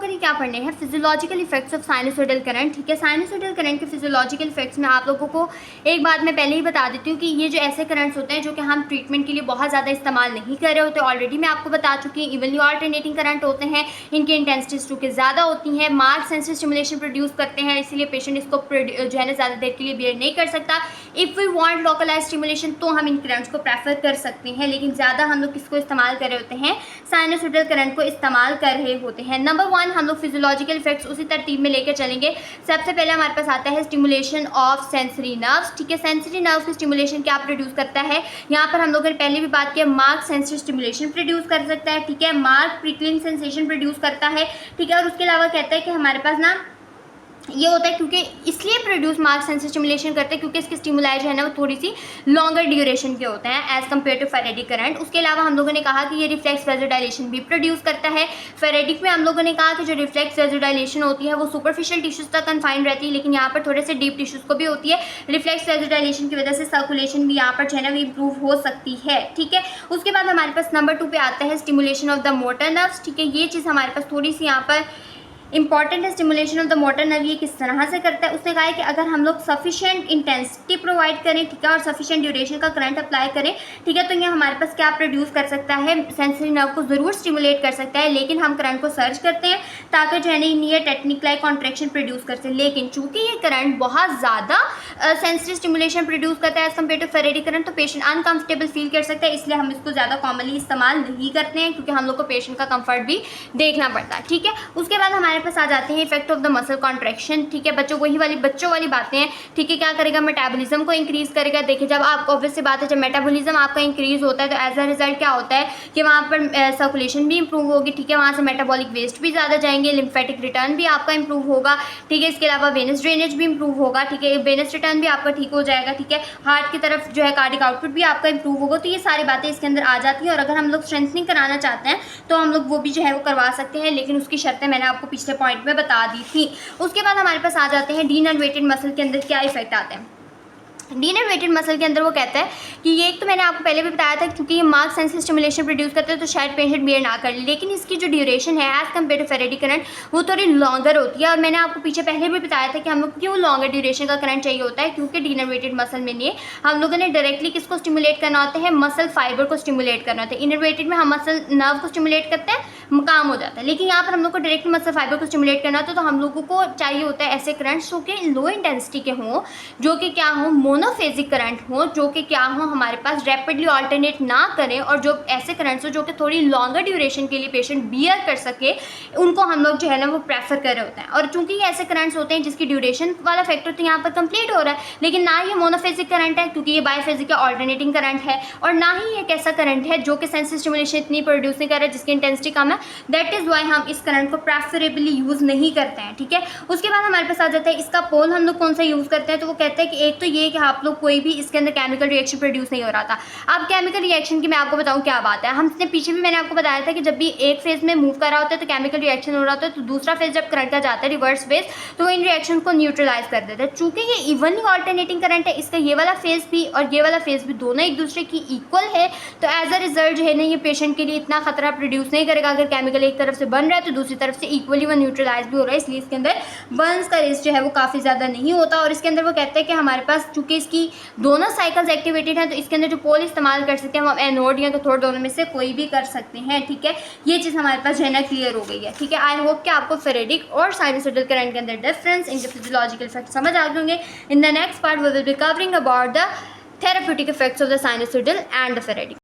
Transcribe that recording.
लोगों ने क्या पढ़ने हैं, physiological effects of sinusoidal current. ठीक है, साइनोसॉइडल करंट के फिजियोलॉजिकल इफेक्ट्स में आप लोगों को एक बात मैं पहले ही बता देती हूँ कि ये जो ऐसे करंट्स होते हैं जो कि हम ट्रीटमेंट के लिए बहुत ज़्यादा इस्तेमाल नहीं कर रहे होते, ऑलरेडी मैं आपको बता चुकी हूँ। इवनली ऑल्टरनेटिंग करंट होते हैं, इनकी इंटेंसिटीज चूँकि ज़्यादा होती हैं, मार्क सेंसिटिव स्टिमुलेशन प्रोड्यूस करते हैं, इसीलिए पेशेंट इसको जो है ना ज़्यादा देर के लिए बियर नहीं कर सकता। If we want localize stimulation तो हम इन करंट्स को प्रेफर कर सकते हैं, लेकिन ज़्यादा हम लोग किसको इस्तेमाल कर रहे होते हैं, साइनोसॉइडल करंट को इस्तेमाल कर रहे होते हैं। नंबर 1 हम लोग फिजियोलॉजिकल इफेक्ट्स उसी तरतीब में लेकर चलेंगे। सबसे पहले हमारे पास आता है स्टिमुलेशन ऑफ सेंसरी नर्व्स। ठीक है, सेंसरी नर्व्स की स्टिमुलेशन क्या प्रोड्यूस करता है, यहाँ पर हम लोगों ने पहले भी बात की, मार्क सेंसरी स्टिमुलेशन प्रोड्यूस कर सकता है। ठीक है, मार्क प्रिकलिंग सेंसेशन प्रोड्यूस करता है। ठीक है, और उसके अलावा कहता है कि हमारे पास ना ये होता है क्योंकि इसलिए प्रोड्यूस मार्क सेंसर स्टिमुलेशन करते हैं क्योंकि इसके स्टिमुलाई जो है ना वो थोड़ी सी लॉन्गर ड्यूरेशन के होते हैं as compare to faradic current. उसके अलावा हम लोगों ने कहा कि ये रिफ्लेक्स वेजोडाइलेशन भी प्रोड्यूस करता है। फेरेटिक में हम लोगों ने कहा कि जो रिफ्लेक्स वेजोडाइलेशन होती है वो सुपरफिशियल टिश्यूज तक कन्फाइंड रहती है, लेकिन यहाँ पर थोड़े से डीप टिश्यूज को भी होती है। रिफ्लेक्स वेजोडाइलेशन की वजह से सर्कुलेशन भी यहाँ पर जो है ना इंप्रूव हो सकती है। ठीक है, उसके बाद हमारे पास नंबर 2 पे आता है stimulation of the motor nerves. ठीक है, ये चीज़ हमारे पास थोड़ी सी यहाँ पर इंपॉर्टेंट है। Stimulation of the motor nerve ये किस तरह से करता है, उसने कहा है कि अगर हम लोग सफिशिएंट इंटेंसिटी प्रोवाइड करें, ठीक है, और सफिशिएंट ड्यूरेशन का करंट अप्लाई करें, ठीक है, तो ये हमारे पास क्या प्रोड्यूस कर सकता है, सेंसरी नर्व को ज़रूर स्टिमुलेट कर सकता है, लेकिन हम करंट को सर्च करते हैं ताकि जो है ना near technique like contraction produce कर सकें। लेकिन चूंकि ये करंट बहुत ज़्यादा सेंसरी स्टिमुलेशन प्रोड्यूस करता है as compare to faradic current, तो पेशेंट अनकंफर्टेबल फील कर सकता है, इसलिए हम इसको ज़्यादा कॉमनली इस्तेमाल नहीं करते हैं क्योंकि हम लोग को पेशेंट का कंफर्ट भी देखना पड़ता है। ठीक है, उसके बाद हमारे पास आ जाते हैं effect of the muscle contraction. ठीक है, बच्चों वाली बातें हैं। ठीक है, क्या करेगा, मेटाबॉलिज्म को इंक्रीज करेगा। देखिए, जब आप ऑब्वियस सी बात है, जब मेटाबॉलिज्म आपका इंक्रीज होता है तो एज अ रिजल्ट क्या होता है कि वहाँ पर सर्कुलेशन भी इंप्रूव होगी। ठीक है, वहाँ से मेटाबॉलिक वेस्ट भी ज़्यादा जाएंगे, लिम्फेटिक रिटर्न भी आपका इंप्रूव होगा। ठीक है, इसके अलावा वेनस ड्रेनेज भी इंप्रूव होगा। ठीक है, वेनस रिटर्न भी आपका ठीक हो जाएगा। ठीक है, हार्ट की तरफ जो है कार्डिक आउटपुट भी आपका इंप्रूव होगा। तो ये सारी बातें इसके अंदर आ जाती हैं, और अगर हम लोग स्ट्रेंथनिंग कराना चाहते हैं तो हम लोग वो भी जो है वो करवा सकते हैं, लेकिन उसकी शर्तें मैंने आपको पिछले पॉइंट में बता दी थी। उसके बाद हमारे पास आ जाते हैं डीनर्वेटेड मसल के अंदर क्या इफेक्ट आते हैं। डीनर्वेटेड मसल के अंदर वो कहता है कि ये एक तो मैंने आपको पहले भी बताया था क्योंकि ये मार्क सेंसिटिव स्टिमुलेशन प्रोड्यूस करते हैं तो शायद पेशेंट बियर ना कर ले, लेकिन इसकी जो ड्यूरेशन है as compare to faradic current वो थोड़ी लॉन्गर होती है। और मैंने आपको पीछे पहले भी बताया था कि हम लोग क्यों लॉन्गर ड्यूरेशन का करंट चाहिए होता है, क्योंकि डीनर्वेटेड मसल में नहीं हम लोगों ने डायरेक्टली किसको स्टिमुलेट करना होता है, मसल फाइबर को स्टिमुलेट करना होता है। इनर्वेटेड में हम मसल नर्व को स्टिमुलेट करते हैं, काम हो जाता है, लेकिन यहाँ पर हम लोग को डायरेक्ट मसल फाइबर को स्टिमुलेट करना होता है। तो हम लोगों को चाहिए होता है ऐसे करंट्स जो कि लो इंटेंसिटी के हों, जो कि क्या हो, मोनोफेजिक करंट हो, जो कि क्या हो हमारे पास रैपिडली ऑल्टरनेट ना करें, और जो ऐसे करंट्स हो जो कि थोड़ी लॉन्गर ड्यूरेशन के लिए पेशेंट बियर कर सके, उनको हम लोग जो है ना वो प्रेफर कर रहे होते हैं। और चूंकि ये ऐसे करंट्स होते हैं जिसकी ड्यूरेशन वाला फैक्टर तो यहाँ पर कंप्लीट हो रहा है, लेकिन ना ये मोनोफेजिक करंट है क्योंकि ये बायोफेजिक ऑल्टरनेटिंग करंट है, और ना ही एक ऐसा करंट है जो कि सेंसिटिव स्टिमुलेशन इतनी प्रोड्यूस नहीं कर रहा है जिसकी इंटेंसिटी कम है। दैट इज वाई हम इस करंट को प्रेफरेबली यूज़ नहीं करते हैं। ठीक है, उसके बाद हमारे पास आ जाता है इसका पोल हम लोग कौन सा यूज़ करते हैं। तो वो कहते हैं कि एक तो ये कि आप लोग कोई भी इसके अंदर केमिकल रिएक्शन प्रोड्यूस नहीं हो रहा था। अब केमिकल रिएक्शन की मैं आपको बताऊं क्या बात है, हमने पीछे भी मैंने आपको बताया था कि जब भी एक फेज में मूव कर रहा होता है तो केमिकल रिएक्शन हो रहा होता है, तो दूसरा फेज जब करंट का जाता है रिवर्स फेज तो इन रिएक्शन को न्यूट्रलाइज कर देता है। चूंकि ये इवनली ऑल्टरनेटिंग करंट है, इसका ये वाला फेज भी और ये वाला फेज भी दोनों एक दूसरे की इक्वल है, तो एज अ रिजल्ट जो है ना ये पेशेंट के लिए इतना खतरा प्रोड्यूस नहीं करेगा। अगर केमिकल एक तरफ से बन रहा है तो दूसरी तरफ से इक्वली वो न्यूट्रलाइज भी हो रहा है, इसलिए इसके अंदर बर्न्स का रिस्क जो है वो काफ़ी ज़्यादा नहीं होता। और इसके अंदर वो कहते हैं कि हमारे पास चूंकि इसकी दोनों साइकिल्स एक्टिवेटेड हैं तो इसके अंदर जो पोल इस्तेमाल कर सकते हैं हम एनोड या कैथोड दोनों में से कोई भी कर सकते हैं। ठीक है, ये चीज़ हमारे पास जो है ना क्लियर हो गई है। ठीक है, आई होप कि आपको फेरेटिक और साइनोसॉइडल करंट के अंदर डिफरेंस, इनके फिजियोलॉजिकल इफेक्ट समझ आ गए होंगे। In the next part we will be covering about the therapeutic effects of the sinusoidal and the ferritic.